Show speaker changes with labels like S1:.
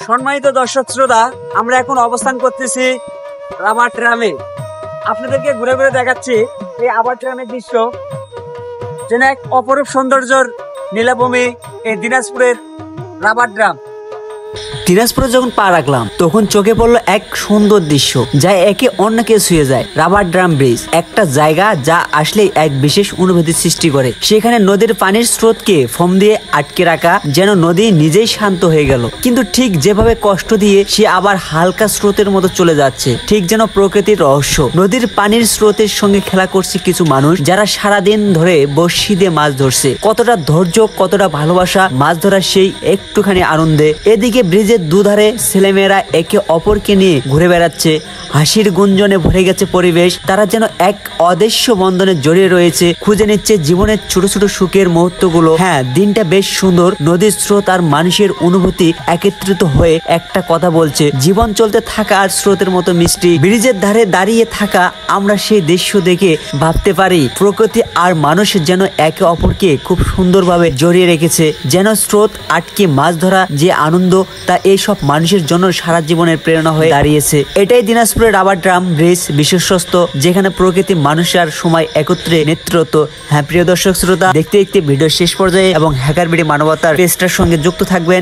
S1: সম্মানিত দর্শক শ্রোতা, আমরা এখন অবস্থান করতেছি রাবার ট্রামে। আপনাদেরকে ঘুরে ঘুরে দেখাচ্ছি এই আবার ট্রামের দৃশ্য, যেন এক অপরূপ সৌন্দর্যের নীলাভূমি এই দিনাজপুরের রাবার ড্রাম।
S2: দিনাজপুরে যখন পা রাখলাম তখন চোখে পড়লো এক সুন্দর দৃশ্য, যা একে অন্যকে ছুঁয়ে যায়। রাবার ড্রাম ব্রিজ একটা জায়গা যা আসলেই এক বিশেষ অনুভূতি সৃষ্টি করে। সেখানে নদীর পানির স্রোতকে ফোম দিয়ে আটকে রাখা, যেন নদী নিজেই শান্ত হয়ে গেল। কিন্তু ঠিক যেভাবে কষ্ট দিয়ে সে আবার হালকা স্রোতের মতো চলে যাচ্ছে, ঠিক যেন প্রকৃতির রহস্য। নদীর পানির স্রোতের সঙ্গে খেলা করছে কিছু মানুষ, যারা সারাদিন ধরে বড়শি দিয়ে মাছ ধরছে। কতটা ধৈর্য, কতটা ভালোবাসা মাছ ধরার সেই একটুখানি আনন্দে। এদিকে ব্রিজের দুধারে ছেলেমেয়েরা একে অপরকে নিয়ে ঘুরে বেড়াচ্ছে, হাসির গুঞ্জনে ভরে গেছে পরিবেশ। তারা যেন এক অদৃশ্য বন্ধনে জড়িয়ে রয়েছে, খুঁজে নিচ্ছে জীবনের ছোট ছোট সুখের মুহূর্তগুলো। হ্যাঁ, দিনটা বেশ সুন্দর। নদীর স্রোত আর মানুষের অনুভূতি একত্রিত হয়ে একটা কথা বলছে, জীবন চলতে থাকা আর স্রোতের মতো মিষ্টি। ব্রিজের ধারে দাঁড়িয়ে থাকা আমরা সেই দৃশ্য দেখে ভাবতে পারি, প্রকৃতি আর মানুষ যেন একে অপরকে খুব সুন্দরভাবে জড়িয়ে রেখেছে। যেন স্রোত আটকে মাছ ধরা যে আনন্দ, তা এইসব মানুষের জন্য সারা জীবনের প্রেরণা হয়ে দাঁড়িয়েছে। এটাই দিনাজপুরের রাবার ড্রাম ব্রিজ বিশ্বস্ত, যেখানে প্রকৃতি মানুষ আর সময় একত্রে নেতৃত্ব। হ্যাঁ প্রিয় দর্শক শ্রোতা, দেখতে দেখতে ভিডিও শেষ পর্যায়ে এবং হ্যাকার বিডি মানবতার পেজটার সঙ্গে যুক্ত থাকবেন।